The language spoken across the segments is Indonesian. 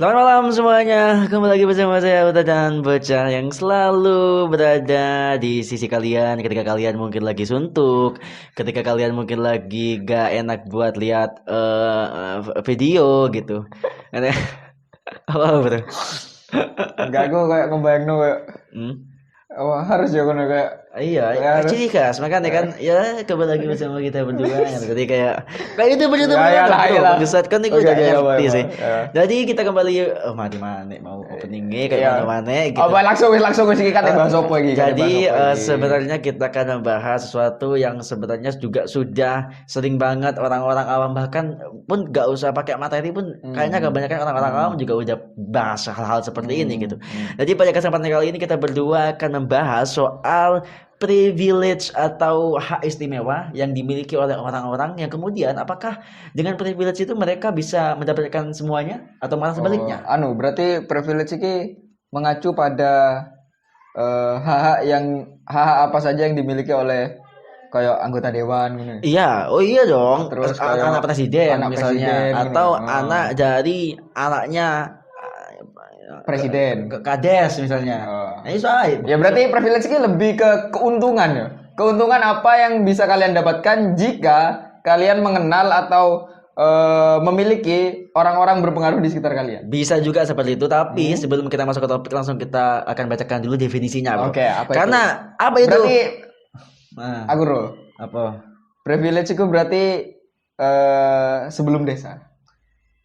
Selamat malam semuanya, kembali lagi bersama saya Uta dan Bocah yang selalu berada di sisi kalian ketika kalian mungkin lagi suntuk, ketika kalian mungkin lagi gak enak buat lihat video gitu. Apa bro? Enggak, aku kayak ngebayang kayak Hmm? harus ya kono kayak Iya, harus ciri khas makanya kan ya kembali lagi bersama kita berdua ya. Jadi kayak itu begitu ya bener ya lah bro. ya lah. Bangsat kan itu Oke udah oke ya NFT apa sih. ya. Jadi kita kembali mari mana mau openingnya kayak Ya. mana gitu. Apa langsung wis iki kate bahas opo iki kate bahas Jadi opo iki. sebenarnya kita akan membahas sesuatu yang sebenarnya juga sudah sering banget orang-orang awam bahkan pun gak usah pakai materi pun kayaknya kebanyakan orang-orang awam juga udah bahas hal-hal seperti ini gitu. Jadi pada kesempatan kali ini kita berdua akan membahas soal privilege atau hak istimewa yang dimiliki oleh orang-orang yang kemudian apakah dengan privilege itu mereka bisa mendapatkan semuanya atau malah sebaliknya? Berarti privilege iki mengacu pada hak apa saja yang dimiliki oleh kayak anggota dewan gitu. Iya, oh iya dong. Terus kayak Anak presiden anak misalnya, presiden atau gitu. anak dari anaknya Presiden. kades misalnya. Nah, itu soal. Ya berarti privilege ini lebih ke keuntungan ya. Keuntungan apa yang bisa kalian dapatkan jika kalian mengenal atau memiliki orang-orang berpengaruh di sekitar kalian. Bisa juga seperti itu, tapi sebelum kita masuk ke topik langsung kita akan bacakan dulu definisinya, bro. Oke, apa itu? Karena apa itu? Berarti Nah, aku bro, apa? privilege itu berarti sebelum desa.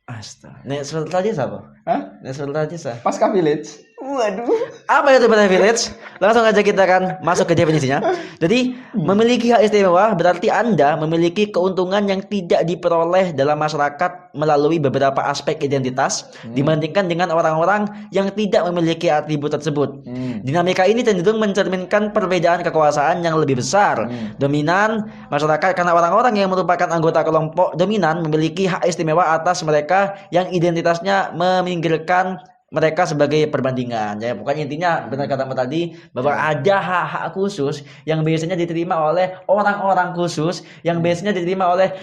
Astaga. Nek sebentar aja apa? Hah? Nek sebentar aja. Pasca village. Waduh. Apa itu privilege? Langsung aja kita akan masuk ke definisinya. Jadi, memiliki hak istimewa berarti Anda memiliki keuntungan yang tidak diperoleh dalam masyarakat melalui beberapa aspek identitas dibandingkan dengan orang-orang yang tidak memiliki atribut tersebut. Dinamika ini cenderung mencerminkan perbedaan kekuasaan yang lebih besar. Dominan masyarakat karena orang-orang yang merupakan anggota kelompok dominan memiliki hak istimewa atas mereka yang identitasnya meminggirkan mereka sebagai perbandingan. Ya, pokoknya intinya benar kata tadi bahwa ada hak-hak khusus yang biasanya diterima oleh orang-orang khusus, yang biasanya diterima oleh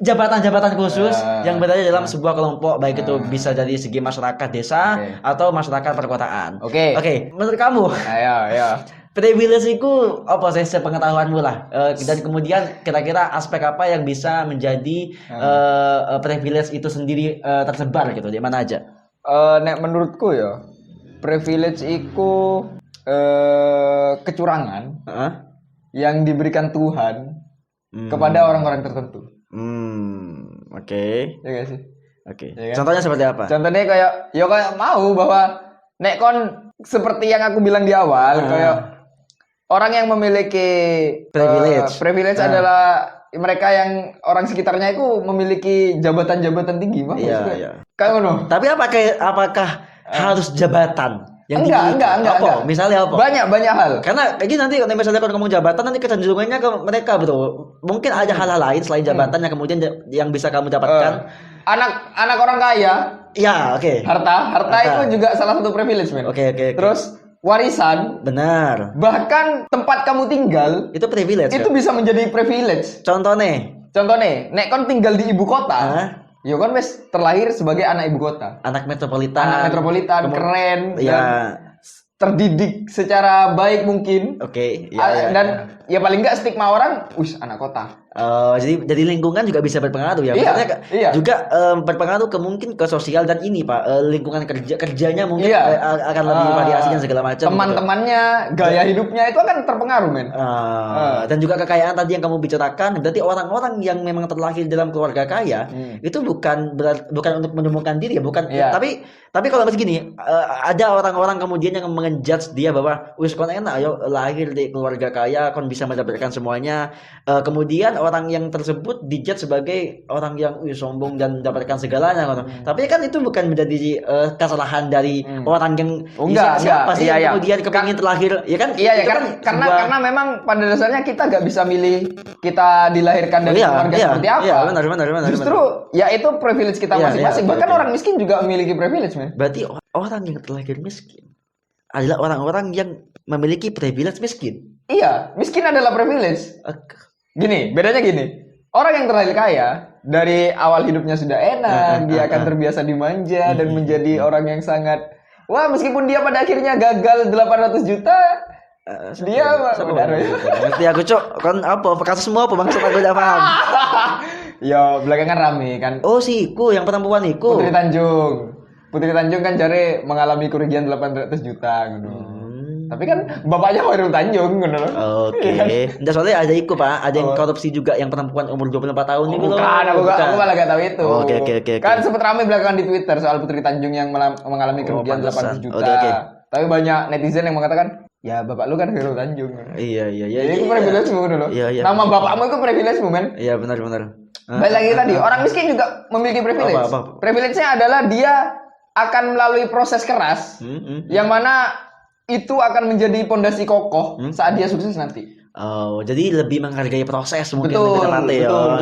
jabatan-jabatan khusus yang berada dalam sebuah kelompok, baik itu bisa dari segi masyarakat desa atau masyarakat perkotaan. Oke, menurut kamu? Ya. Privilege itu apa sih sepengetahuanmu lah, dan kemudian kira-kira aspek apa yang bisa menjadi privilege itu sendiri tersebar gitu di mana aja? Nek menurutku ya, privilege itu kecurangan yang diberikan Tuhan kepada orang-orang tertentu. Oke. Ya gak sih? Oke. Ya kan? Contohnya seperti apa? Contohnya kayak mau bahwa nek kon seperti yang aku bilang di awal kayak orang yang memiliki privilege adalah mereka yang orang sekitarnya itu memiliki jabatan-jabatan tinggi, Iya. Kayak ngono. Tapi apakah harus jabatan yang enggak. Misalnya apa? Banyak hal. Karena kayak gini nanti kalau misalnya kalau ngomong jabatan nanti kecenderungannya ke mereka, bro. Mungkin ada hal-hal lain selain jabatan yang kemudian yang bisa kamu dapatkan. Anak orang kaya. Ya, oke. Harta itu juga salah satu privilege, men. Oke. Terus warisan, benar. bahkan tempat kamu tinggal itu privilege. Itu bisa menjadi privilege. Contohnya, nek kon tinggal di ibu kota, ya kon wis terlahir sebagai anak ibu kota, anak metropolitan, keren, ya, terdidik secara baik mungkin. Oke. Dan ya paling enggak stigma orang, anak kota. Jadi lingkungan juga bisa berpengaruh ya. Iya. Juga berpengaruh mungkin ke sosial dan ini Pak, lingkungan kerjanya mungkin akan lebih variasi dan segala macam. Teman-temannya, gaya hidupnya itu akan terpengaruh, men. Dan juga kekayaan tadi yang kamu bicarakan, berarti orang-orang yang memang terlahir dalam keluarga kaya itu bukan untuk menemukan diri ya, bukan. Tapi kalau masih gini, ada orang-orang kemudian yang menjudge dia bahwa kon enak ayo lahir di keluarga kaya, kon bisa mendapatkan semuanya. Kemudian orang yang tersebut dijudge sebagai orang yang sombong dan mendapatkan segalanya. Tapi kan itu bukan menjadi kesalahan dari orang yang siapa sih yang kemudian kepingin terlahir, ya kan? Karena memang pada dasarnya kita nggak bisa milih kita dilahirkan dari keluarga seperti apa. Iya, benar. Justru ya itu privilege kita masing-masing. Bahkan orang miskin juga memiliki privilege, men. Berarti orang yang terlahir miskin adalah orang-orang yang memiliki privilege miskin. Iya, miskin adalah privilege. Bedanya gini. orang yang terlahir kaya dari awal hidupnya sudah enak, dia akan terbiasa dimanja dan menjadi orang yang sangat wah, meskipun dia pada akhirnya gagal 800 juta, dia benar ya. Ngerti aku, Cok. Kan apa? Kasus semua apa maksud aku tidak paham. Ya, belakangan rame kan. Oh, si Iku yang perempuan Iku. Putri Tanjung kan jare mengalami kerugian 800 juta gitu. Tapi kan bapaknya Khairul Tanjung gitu loh. Oke. Nggak, soalnya ada Iku, Pak. Ada yang korupsi juga yang perempuan umur 24 tahun itu loh. Bukan, aku malah gak tahu itu. Oke. Kan sempat ramai belakangan di Twitter soal Putri Tanjung yang mengalami kerugian 800 juta. Oke. Tapi banyak netizen yang mengatakan, ya bapak lu kan Khairul Tanjung. Iya. Itu privilege-mu dulu. Iya. Nama bapakmu itu privilege-mu, men. Iya, benar. Balik lagi tadi, orang miskin juga memiliki privilege. Apa? Privilege-nya adalah dia akan melalui proses keras, yang mana itu akan menjadi pondasi kokoh saat dia sukses nanti. Oh, jadi lebih menghargai proses mungkin Betul,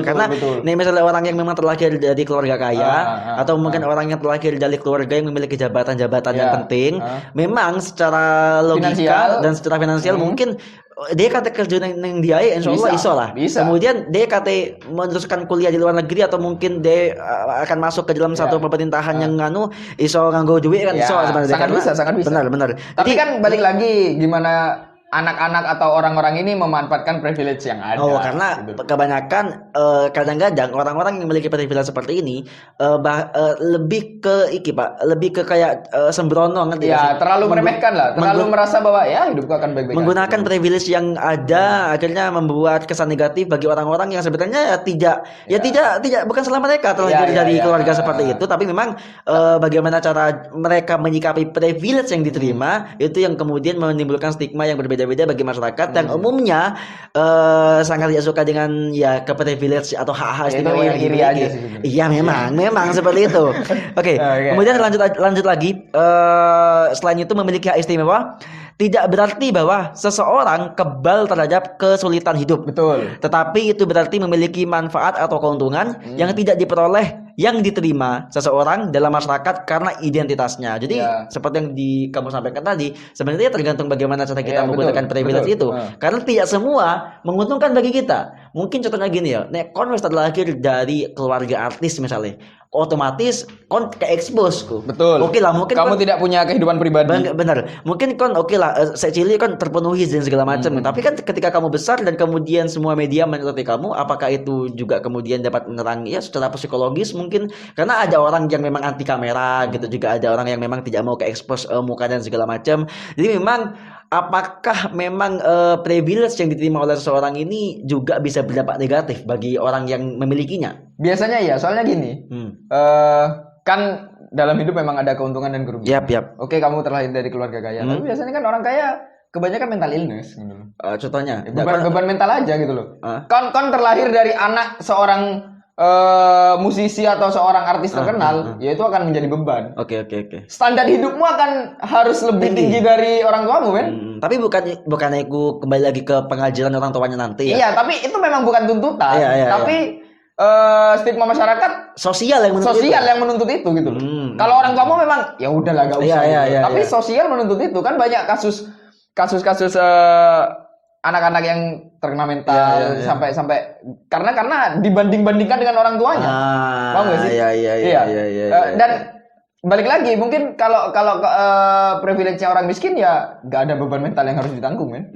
karena betul. nih misalnya orang yang memang terlahir dari keluarga kaya atau mungkin orang yang terlahir dari keluarga yang memiliki jabatan-jabatan yang penting, memang secara logika finansial, dan secara finansial mungkin dia kata kerja yang dia insya Allah iso lah. Bisa. Kemudian dia kata meneruskan kuliah di luar negeri atau mungkin dia akan masuk ke dalam satu pemerintahan yang iso nganggo duit kan iso sebenarnya. Sangat bisa. Benar. Tapi kan balik lagi gimana anak-anak atau orang-orang ini memanfaatkan privilege yang ada. Oh, karena kebanyakan kadang-kadang orang-orang yang memiliki privilege seperti ini lebih ke lebih ke kayak sembrono ngerti ya, terlalu meremehkan lah, terlalu merasa bahwa ya hidupku akan baik-baik. Menggunakan privilege yang ada akhirnya membuat kesan negatif bagi orang-orang yang sebenarnya tidak bukan salah mereka terlahir dari keluarga seperti itu, tapi memang bagaimana cara mereka menyikapi privilege yang diterima itu yang kemudian menimbulkan stigma yang berbeda bagi masyarakat yang umumnya sangat tidak suka dengan privilege atau hak-hak istimewa yang iri aja sih. Iya, memang seperti itu. Oke. Kemudian lanjut lagi, selain itu memiliki hak istimewa tidak berarti bahwa seseorang kebal terhadap kesulitan hidup. Betul. Tetapi itu berarti memiliki manfaat atau keuntungan yang tidak diperoleh yang diterima seseorang dalam masyarakat karena identitasnya. Jadi seperti yang kamu sampaikan tadi, sebenarnya tergantung bagaimana cara kita menggunakan privilege itu. Karena tidak semua menguntungkan bagi kita. Mungkin contohnya gini ya, nek kon wis terlahir dari keluarga artis misalnya, otomatis kon ke expose ku. Betul. Oke lah, mungkin kamu tidak punya kehidupan pribadi. Benar. Mungkin kon secili kan terpenuhi dan segala macam. Tapi kan ketika kamu besar dan kemudian semua media menyoroti kamu, apakah itu juga kemudian dapat menerangi secara psikologis mungkin, karena ada orang yang memang anti kamera gitu, juga ada orang yang memang tidak mau ke expose muka dan segala macam. Jadi memang apakah memang privilege yang diterima oleh seseorang ini juga bisa berdampak negatif bagi orang yang memilikinya? Biasanya ya, soalnya gini, kan dalam hidup memang ada keuntungan dan kerugian. Yap. Oke, kamu terlahir dari keluarga kaya, tapi biasanya kan orang kaya kebanyakan mental illness gitu loh. Contohnya beban mental aja gitu loh. Kon terlahir dari anak seorang musisi atau seorang artis terkenal, ya itu akan menjadi beban. Oke. Standar hidupmu akan harus lebih tinggi dari orang tuamu, kan? Tapi bukan aku kembali lagi ke pengajaran orang tuanya nanti ya. Iya, tapi itu memang bukan tuntutan. Tapi stigma masyarakat sosial yang menuntut itu gitu loh. Kalau orang tuamu memang ya udahlah gak usah. Tapi sosial menuntut itu, kan banyak kasus anak-anak yang terkena mental sampai karena dibanding-bandingkan dengan orang tuanya. Paham gak sih? Iya. Dan balik lagi, mungkin kalau privilege-nya orang miskin ya nggak ada beban mental yang harus ditanggung, men.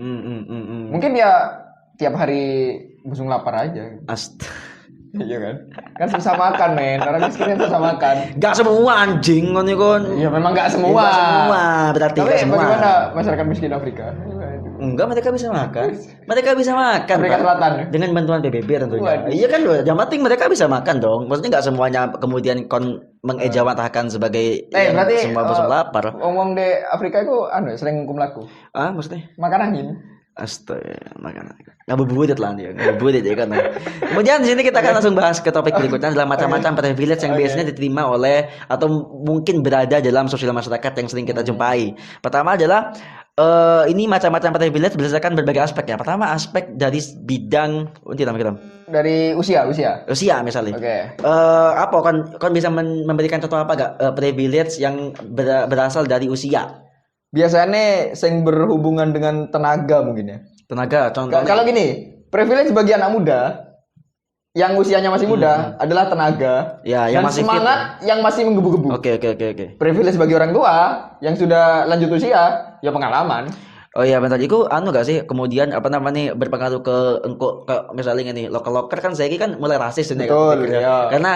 Mungkin ya tiap hari busung lapar aja. Iya kan? Kan susah makan, men. Orang miskin kan susah makan. Gak semua anjing kon iku. Iya, memang gak semua. Berarti tapi gak semua. Bagaimana masyarakat miskin Afrika? Enggak, mereka bisa makan. Afrika Selatan. Dengan bantuan PBB tentunya. Iya kan, yang penting mereka bisa makan dong. Maksudnya nggak semuanya kemudian mengejawantahkan sebagai berarti semua bosan lapar. Ngomong di Afrika itu sering hukum laku. Maksudnya? Makan angin. Astaga, makan ngabuburit lah dia, ngabuburit ya kan. Kemudian di sini kita akan langsung bahas ke topik berikutnya adalah macam-macam privilege yang biasanya diterima oleh atau mungkin berada dalam sosial masyarakat yang sering kita jumpai. Pertama adalah ini macam-macam privilege berdasarkan berbagai aspek ya. Pertama aspek dari bidang dari usia misalnya. Oke. Apa kan bisa memberikan contoh apa gak privilege yang berasal dari usia? Biasanya yang berhubungan dengan tenaga mungkin ya. Tenaga, contohnya. Kalau gini, privilege bagi anak muda yang usianya masih muda adalah tenaga Ya, yang dan masih fit. semangat yang masih menggebu-gebu. Oke. Privilege bagi orang tua yang sudah lanjut usia, ya pengalaman. Oh iya bentar, itu gak sih kemudian apa namanya berpengaruh ke engko ke misalnya ini loker kan saya kan mulai rasis ini Betul, kan, iya. karena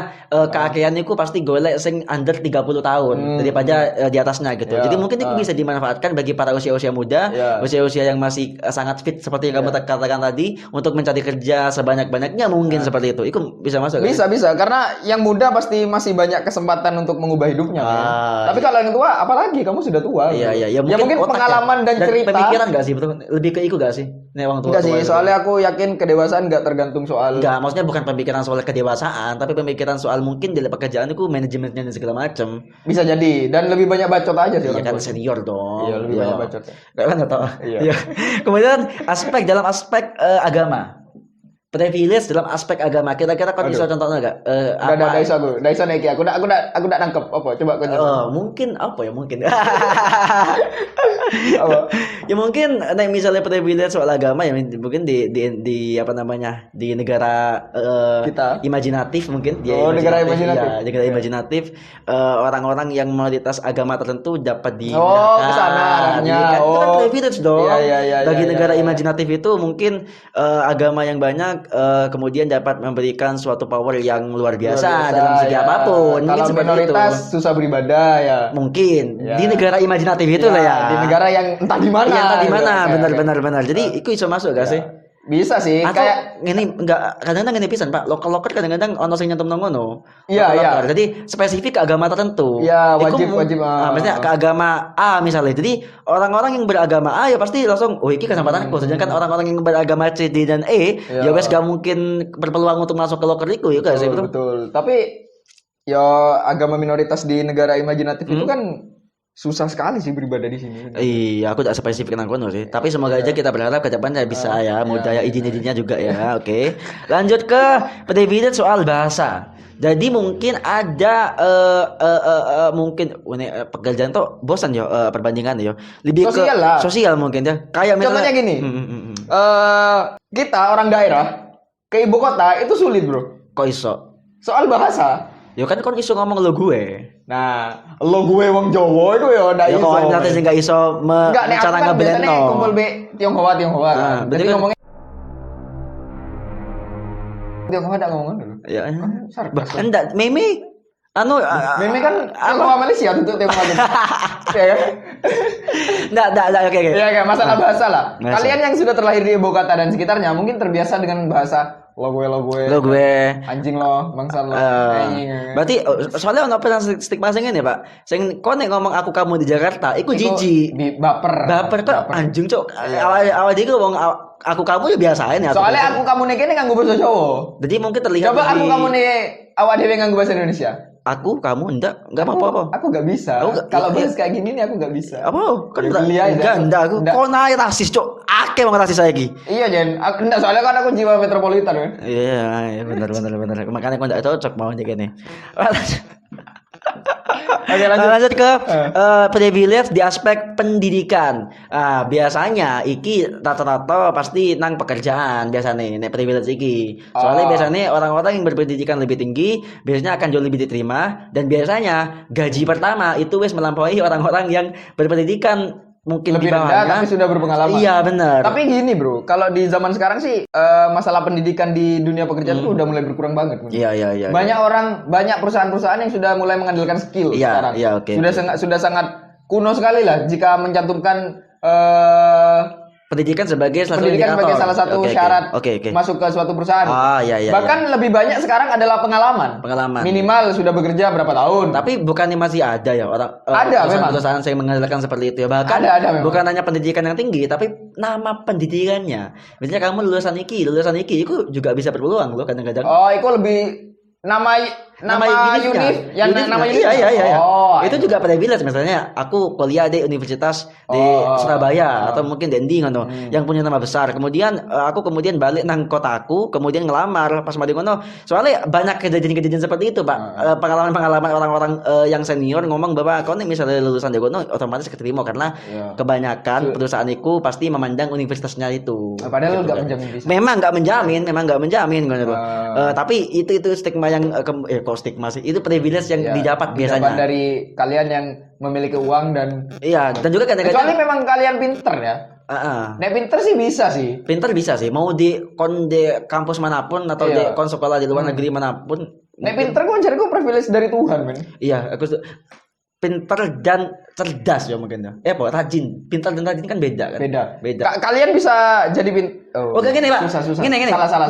keakian itu pasti golek sing under 30 tahun daripada di atasnya gitu. Iya, Jadi mungkin itu bisa dimanfaatkan bagi para usia-usia muda, Iya. usia-usia yang masih sangat fit seperti yang kamu katakan tadi untuk mencari kerja sebanyak-banyaknya mungkin seperti itu. Itu bisa masuk kan? Bisa karena yang muda pasti masih banyak kesempatan untuk mengubah hidupnya kan. Tapi kalau yang tua apalagi kamu sudah tua. Iya. Ya mungkin otak pengalaman dan cerita. pemikiran gak sih betul lebih ke itu gak sih nih orang tua Enggak sih, soalnya aku yakin kedewasaan enggak tergantung soal. enggak, maksudnya bukan pemikiran soal kedewasaan tapi pemikiran soal mungkin dari pekerjaan itu manajemennya dan segala macam. Bisa jadi dan lebih banyak bacot aja sih Iya orang kan tua. senior dong. Iya, lebih banyak bacot. Gak kan atau Iya. Kemudian dalam aspek agama, privilege dalam aspek agama, kira-kira kau bisa contohnya enggak? Ada Daiso Neki aku udah nangkep apa coba kau coba. Mungkin apa ya mungkin Apa? ya mungkin nek misalnya privilege soal agama ya mungkin di apa namanya di negara Kita. imajinatif mungkin Negara imajinatif. ya, negara imajinatif orang-orang yang mayoritas agama tertentu dapat di Ke sana arahnya. itu kan privilege dong. Iya, Bagi iya, negara iya. imajinatif itu mungkin agama yang banyak kemudian dapat memberikan suatu power yang luar biasa dalam segi ya. apapun. Mungkin Kalau seperti minoritas itu. susah beribadah ya. Mungkin Ya. di negara imajinatif itu lah ya. Di negara yang entah di mana. Iya, entah di mana, gitu. benar. Jadi itu bisa masuk gak sih? Bisa sih, Atau kayak ini enggak kadang-kadang ini pisan Pak, loker kadang-kadang ono sing nyentuh nang ngono. Iya, Loker. iya. Jadi spesifik ke agama tertentu. Iya, Iku wajib. maksudnya ke agama A misalnya. Jadi orang-orang yang beragama A ya pasti langsung oh iki kesempatanku. Sedangkan orang-orang yang beragama C, D dan E ya wes gak mungkin berpeluang untuk masuk ke loker itu ya gak sih, betul? Betul. Tapi ya agama minoritas di negara imajinatif itu kan susah sekali sih beribadah di sini. Iya, aku tidak spesifik nang kono sih. Tapi semoga aja kita berharap ke depannya bisa ya, mudah ya izin-izinnya juga ya. Oke. Lanjut ke privilege soal bahasa. Jadi mungkin ada mungkin pekerjaan tuh bosan ya perbandingan ya. Lebih Sosial ke lah. sosial mungkin ya. Kayak misalnya Contohnya gini. Kita orang daerah ke ibu kota itu sulit, Bro. kok iso? Soal bahasa. Ya kan kon iso ngomong lo gue. Nah, lo gue wong Jawa itu ya ndak Ya iso. kok nanti sih nggak iso Enggak, nek aku cara kan biasanya ngeblend kumpul be Tionghoa. Nah, berarti Jadi kan- ngomongnya Tionghoa enggak ngomong dulu. Ya. Sarkas. Enggak, meme anu Meme kan Tionghoa Malaysia untuk Tionghoa gitu. Ya kan? enggak oke. Ya kayak masalah bahasa lah. Bahasa. Kalian yang sudah terlahir di ibu kota dan sekitarnya mungkin terbiasa dengan bahasa lo gue, anjing lo, bangsat lo. Berarti soalnya ono pernah stigma sing ngene, Pak. Sing kon nek ngomong aku kamu di Jakarta, iku jijik. Baper. Baper anjing cok. Awal iki ngomong aku kamu ya biasa aja nih. Soalnya aku kamu nih kene nganggo bahasa Jawa. Jadi mungkin terlihat Coba aku lebih- kamu nih awak dhewe nganggo bahasa Indonesia. Aku kamu enggak apa-apa. Aku gak bisa. Aku nggak- Kalau iya. bahas kayak gini nih aku gak bisa. Apa? Kan Ya, beli aja. enggak aku. Enggak. Kok naik rasis, Cok. Akeh wong rasis saiki. Iya Jen, enggak soalnya kan aku jiwa metropolitan kan. Iya, benar. Makanya kok enggak cocok mau aja gini. Oke lanjut. Lanjut ke privilege di aspek pendidikan. Biasanya iki rata-rata pasti nang pekerjaan biasanya nek privilege iki. Soalnya biasanya orang-orang yang berpendidikan lebih tinggi biasanya akan jauh lebih diterima dan biasanya gaji pertama itu wis melampaui orang-orang yang berpendidikan mungkin Lebih di rendah bawahnya. tapi sudah berpengalaman. Iya, benar. Tapi gini bro, kalau di zaman sekarang sih masalah pendidikan di dunia pekerjaan tuh udah mulai berkurang banget. Bro. Iya. Banyak perusahaan-perusahaan yang sudah mulai mengandalkan skill Iya, sekarang. iya, oke. Sudah sangat kuno sekali lah jika mencantumkan Pendidikan sebagai salah satu pendidikan sebagai indikator. salah satu Oke. syarat Oke. masuk ke suatu perusahaan. Iya. Bahkan lebih banyak sekarang adalah pengalaman. Minimal sudah bekerja berapa tahun. Tapi bukannya masih ada ya orang Ada, memang. perusahaan yang mengandalkan seperti itu ya. Bahkan Ada memang. bukan hanya pendidikan yang tinggi tapi nama pendidikannya. Misalnya kamu lulusan iki itu juga bisa berpeluang loh kadang-kadang. Oh, itu lebih nama nama univnya. univ, yang nama univ. Iya. Oh, Itu juga privilege, misalnya aku kuliah di universitas di Surabaya atau mungkin di Endi ngono yang punya nama besar. Kemudian aku kemudian balik nang kotaku, kemudian ngelamar pas mari ngono. Soalnya banyak kejadian-kejadian seperti itu, Pak. Pengalaman-pengalaman orang-orang yang senior ngomong bahwa kau nih misalnya lulusan di kono otomatis keterima karena kebanyakan perusahaan itu pasti memandang universitasnya itu. Padahal gitu nggak kan. menjamin bisa. Memang nggak menjamin gitu. Tapi itu stigma yang kok stigma sih. Itu privilege yang didapat biasanya. Dari kalian yang memiliki uang dan Iya, dan juga kadang-kadang kecuali memang kalian pinter ya. Nek pinter sih bisa sih. Pinter bisa sih. Mau di kampus manapun atau di sekolah di luar negeri manapun. Nek pinter gue cari gue privilege dari Tuhan, men. Iya, pinter dan cerdas ya mungkin ya. Rajin. Pinter dan rajin kan beda kan? Beda. Kalian bisa jadi Oke, gini, Pak. Susah. Gini. Salah.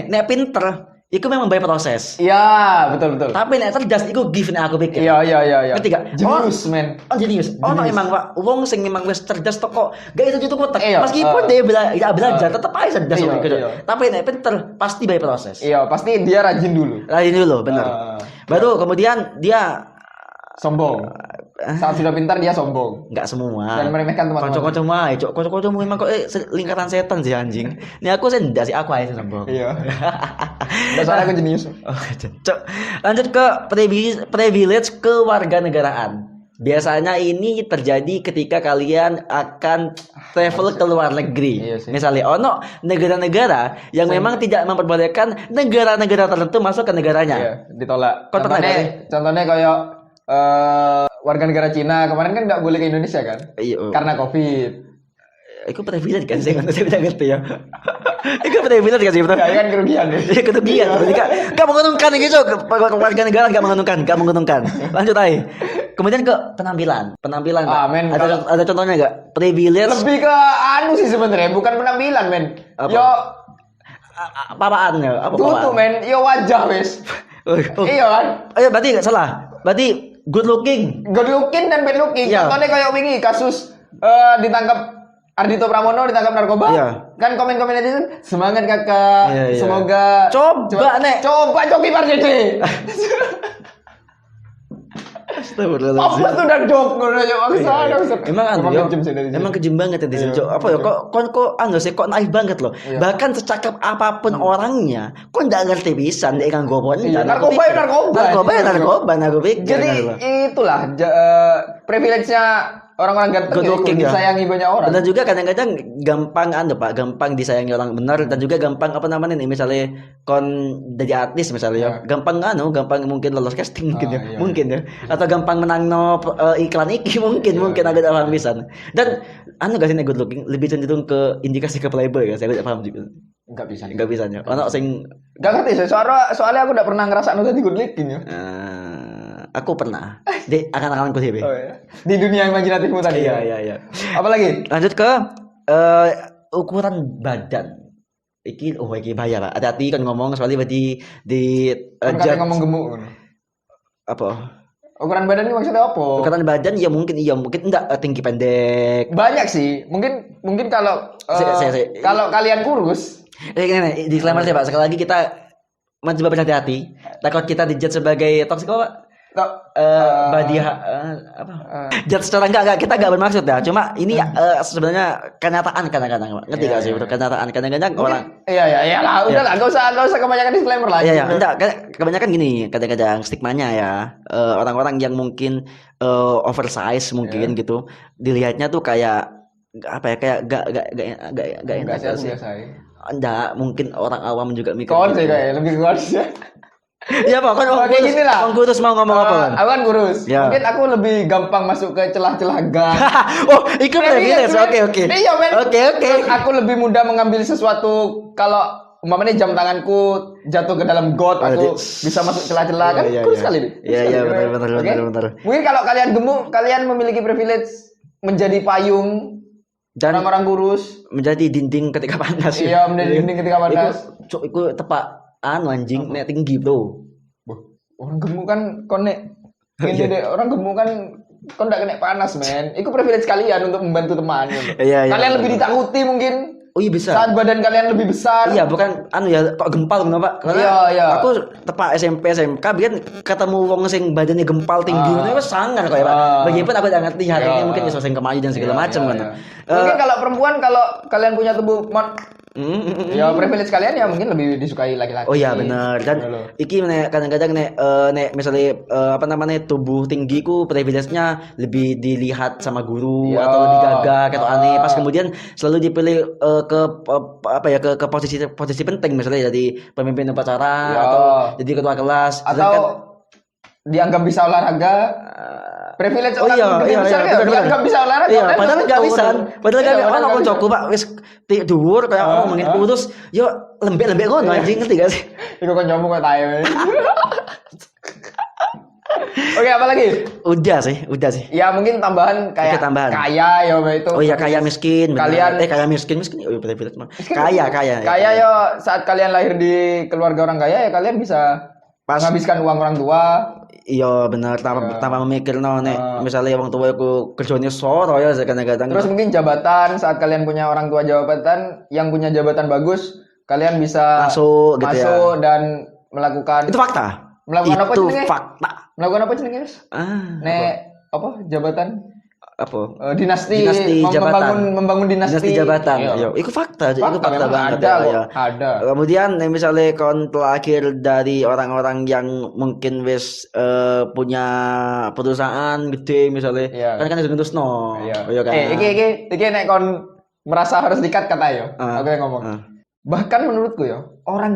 Nek pinter itu memang by proses. Iya, betul. Tapi nek cerdas itu gift nek aku pikir. Iya. Ngerti gak? Jenius, men. Jenius. Emang Pak, wong sing memang wis cerdas tok kok gak itu kotak. Iya, Meskipun dia belajar tetap aja cerdas gitu. Iya. Tapi nek pinter pasti by proses. Iya, pasti dia rajin dulu. Bener. Baru kemudian dia sombong. Saat sudah pintar dia sombong. Enggak semua. Dan meremehkan teman-teman. Kocok-kocok mah, kocok-kocok memang kok lingkaran setan sih anjing. Ini aku sendak sih aku aja sombong. Iya. Dasarnya aku jenius. Cok. Lanjut ke privilege kewarganegaraan. Biasanya ini terjadi ketika kalian akan travel ke luar negeri. Iya sih. Misalnya, negara-negara yang memang tidak memperbolehkan negara-negara tertentu masuk ke negaranya. Iya, ditolak. Kau pernah Contohnya kayak warga negara Cina kemarin kan nggak boleh ke Indonesia kan? Iya. Karena COVID. Itu privilege kan saya tidak ngerti ya. Itu privilege kan sih betul. Ya kan kerugian ya. Iya kerugian. Gak menguntungkan gitu. Warga negara gak menguntungkan. Lanjut aja. Kemudian ke penampilan. Pak. Men, ada contohnya gak? Privilege. Lebih ke sih sebenarnya, bukan penampilan, men. Apa? Yo papaan ya. Apa tuh, men. Yo wajah, wes. Iya kan? Ayo berarti gak salah. Berarti good looking dan bad looking. Iya. Contohnya kayak wingi kasus ditangkap Ardhito Pramono ditangkap narkoba. Iya. Kan komen-komen netizen semangat kakak. Iya. Semoga coba Coki Pardede. Astagfirullahaladzim. Apa tuh dan jok Emang kejem banget ya di sini. Apa ya kok naif banget loh. Bahkan secakap apapun orangnya, kok nggak ngerti bisa nih kan gopon. Narkoba. Jadi itulah privilege-nya orang-orang ganteng disayangi banyak orang. Dan juga kadang-kadang gampang disayangi orang benar dan juga gampang misalnya kon jadi artis misalnya gampang mungkin lolos casting mungkin ya atau gampang menang iklan iki mungkin agak paham pisan. Dan gak sih good looking lebih cenderung ke indikasi ke playboy ya saya gak paham juga. Enggak bisa ya. Ono sing enggak ngerti sih soalnya aku udah pernah ngerasa tadi good looking ya. Aku pernah di akan-akanku sih. Di dunia imajinatifmu tadi. Iya. Apalagi? Lanjut ke ukuran badan. Iki bahaya Pak. Hati-hati kan ngomong soalnya di ngomong gemuk. Apa? Ukuran badan ini maksudnya apa? Ukuran badan mungkin enggak tinggi pendek. Banyak sih. Mungkin kalau kalau kalian kurus. Ini disclaimer sih Pak. Sekali lagi kita mencoba berhati-hati. Takut kita dijudge sebagai toksik Pak. Jat secara enggak kita enggak bermaksud ya. Cuma ini sebenarnya kenyataan kadang-kadang. Ngerti enggak sih? Kenyataan kadang-kadang orang. Iya lah, udahlah enggak usah kebanyakan disclaimer lah. Iya, enggak kebanyakan gini, kadang-kadang stigmanya ya. Orang-orang yang mungkin oversize mungkin gitu. Dilihatnya tuh kayak apa ya? Kayak enggak enak sih. Enggak, mungkin orang awam juga mikir. Kon sih kayak lebih kuat sih. Iya Pak, kan kayak gini lah. Kurus mau ngomong apa kan? Aku kan kurus. Ya. Mungkin aku lebih gampang masuk ke celah-celah gang. Itu privilege. Oke. Iya, men. Oke. Aku lebih mudah mengambil sesuatu kalau umpamanya jam tanganku jatuh ke dalam got, aku bisa masuk celah-celah kan. Kurus sekali. Iya, benar. Mungkin kalau kalian gemuk, kalian memiliki privilege menjadi payung dan orang-orang kurus, menjadi dinding ketika panas. Iya, menjadi dinding ketika panas. Iku tepak anjing nek tinggi bro. Orang gemuk kan konek ini deh, orang gemuk kan ndak kena panas men. Itu privilege kalian untuk membantu teman gitu. Iya, kalian lebih ditakuti mungkin Oh iya bisa. Saat badan kalian lebih besar. Iya, bukan anu ya kok gempal kenapa? Karena Iya, iya. aku tepak SMP SMK biar ketemu wong sing badannya gempal tinggi ngono wis sangar kok ya, Pak. Meskipun aku tidak ngerti hatinya Iya. mungkin iso sing kemayu dan segala macam kan. Mungkin kalau perempuan kalau kalian punya tubuh ya privilege kalian ya mungkin lebih disukai laki-laki. Oh iya bener dan Gitu loh. iki nek kadang-kadang nek misalnya apa namanya tubuh tinggiku privilege-nya lebih dilihat sama guru Iya. atau lebih gagah atau aneh pas kemudian selalu dipilih ke apa ya ke posisi penting misalnya jadi pemimpin upacara Iya. atau jadi ketua kelas Atau sedangkan dianggap bisa olahraga. Privilege oh orang iya gede iya besar iya ya, bener, dianggap bisa olahraga. iya Padahal padahal belum nggak tentu, bisa bener. padahal Iya, kan padahal ono nggak bisa. koncoku Pak wis dhuwur kayak ngomongin kurus yo lembek-lembek ngono anjing ngerti gak sih. Iku kan nyomong kok tayo. Oke, apa lagi? Udah sih. Ya mungkin tambahan kayak Oke, tambahan. kaya ya itu. Oh iya kaya miskin. Bener. Kalian kaya miskin. Oh iya privilege mah. Kaya. Kaya ya saat kalian lahir di keluarga orang kaya ya kalian bisa Pas menghabiskan uang orang tua. iya bener tanpa memikir nek misalnya wong tua aku kerjanya soro ya kadang-kadang. Terus mungkin jabatan saat kalian punya orang tua jabatan yang punya jabatan bagus, kalian bisa Masuk gitu ya. dan melakukan Itu fakta. Melakukan apa Itu jenenge? fakta. Melakukan apa jenenge, Mas? Nek apa jabatan Apa? dinasti, jabatan. membangun dinasti. jabatan. Iya. Yo, itu fakta. Itu fakta memang banget ada ya, kok, ya. ada. Kemudian misalnya kon terakhir dari orang-orang yang mungkin wis punya perusahaan gede misalnya Iya. kan itu no. Iya. Oh, iya kan? Iki nek kon merasa harus dikat kata yo. Aku yang ngomong. Ah. Bahkan menurutku yo, orang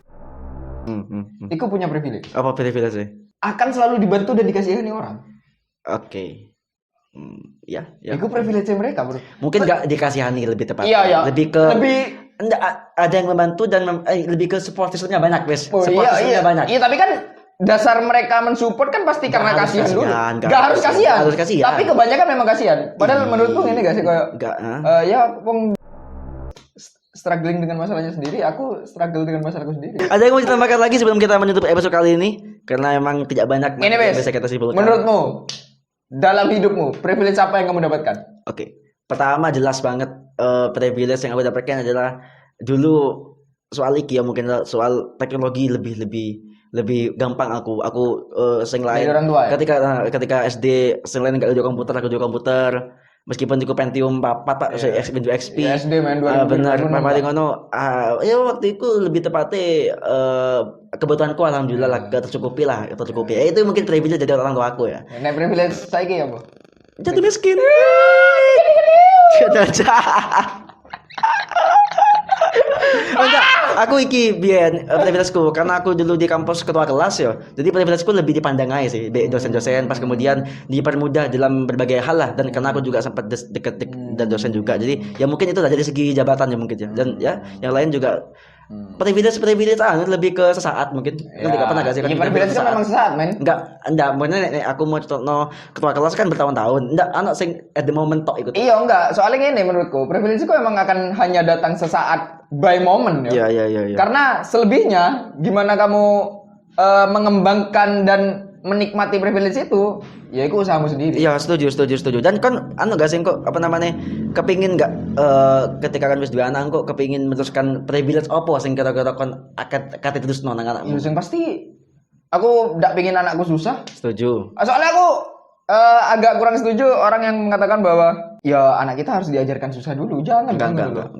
Hmm. itu punya privilege. Apa privilege sih? Akan selalu dibantu dan dikasihani orang. Oke. Ya. Itu privilege mereka, Bro. Mungkin nggak dikasihani lebih tepat. Iya, iya. Lebih enggak, ada yang membantu dan lebih ke support systemnya banyak, wes. Oh, Support systemnya banyak. Iya, tapi kan dasar mereka mensupport kan pasti karena harus kasihan dulu. kasihan, Gak harus kasihan. harus kasihan. Tapi kebanyakan memang kasihan. Padahal menurutku ini gak sih kayak Enggak, ya wong struggling dengan masalahnya sendiri, aku struggle dengan masalahku sendiri. Ada yang mau ditambahkan lagi sebelum kita menutup episode kali ini? Karena emang tidak banyak Ini yang Bes, bisa kita simpulkan. menurutmu dalam hidupmu privilege apa yang kamu dapatkan? Oke. Pertama jelas banget privilege yang aku dapatkan adalah dulu soal iki ya mungkin soal teknologi lebih gampang aku sing lain Dari orang tua, ya? ketika SD sing lain enggak komputer aku juga komputer meskipun aku Pentium 4 Pak Windows XP Ya, SD main 2000. bener paling ngono ya waktu itu lebih tepatnya kebutuhanku alhamdulillah lah tercukupi ya, itu mungkin privilege jadi orang tua aku ya Nek privilege saiki apa? jatuh miskin enggak, aku iki biyen privilegeku karena aku dulu di kampus ketua kelas ya. Jadi privilegeku lebih dipandang aja sih, dosen-dosen pas kemudian dipermudah dalam berbagai hal lah dan karena aku juga sempat deket dan dosen juga. Jadi ya mungkin itu lah dari segi jabatan ya mungkin ya. Dan ya yang lain juga privilege lebih ke sesaat mungkin. Nanti gak pernah gak sih Ini privilege kan memang sesaat, men. Enggak, maksudnya nek aku mau contoh ketua kelas kan bertahun-tahun. Enggak, anak sing at the moment tok ikut. Iya enggak, soalnya ini menurutku privilege itu emang akan hanya datang sesaat by moment ya. Iya. Karena selebihnya gimana kamu mengembangkan dan menikmati privilege itu, ya itu usahamu sendiri. Iya, setuju. Dan kan gak sih kok apa namanya? Kepingin enggak ketika kan wis duwe anak kok kepingin meneruskan privilege opo sing kira-kira kon kate terusno nang anakmu. Yang pasti aku ndak pengen anakku susah. Setuju. Soalnya aku agak kurang setuju orang yang mengatakan bahwa ya anak kita harus diajarkan susah dulu. Jangan Enggak.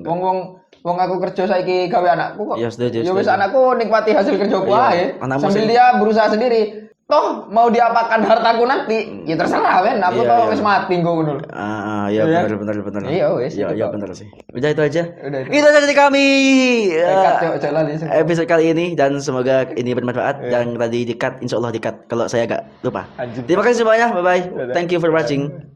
Wong aku kerja saiki gawe anakku kok. Ya, setuju. Ya wis anakku nikmati hasil kerjaku Iya, ae. anakmu Sambil sing- dia berusaha sendiri. Toh mau diapakan hartaku nanti, ya terserah men. Aku Iya, toh iya. wis mati engko ngono. Iya Iya. benar. Iya, wes, Iya, itu iya kok. benar sih. Udah itu aja. Udah itu. Itu aja dari kami. Cok lali. Episode kali ini dan semoga ini bermanfaat dan tadi di-cut insyaallah di-cut kalau saya agak lupa. Anjing. Terima kasih semuanya. Bye bye. Dadah. Thank you for watching.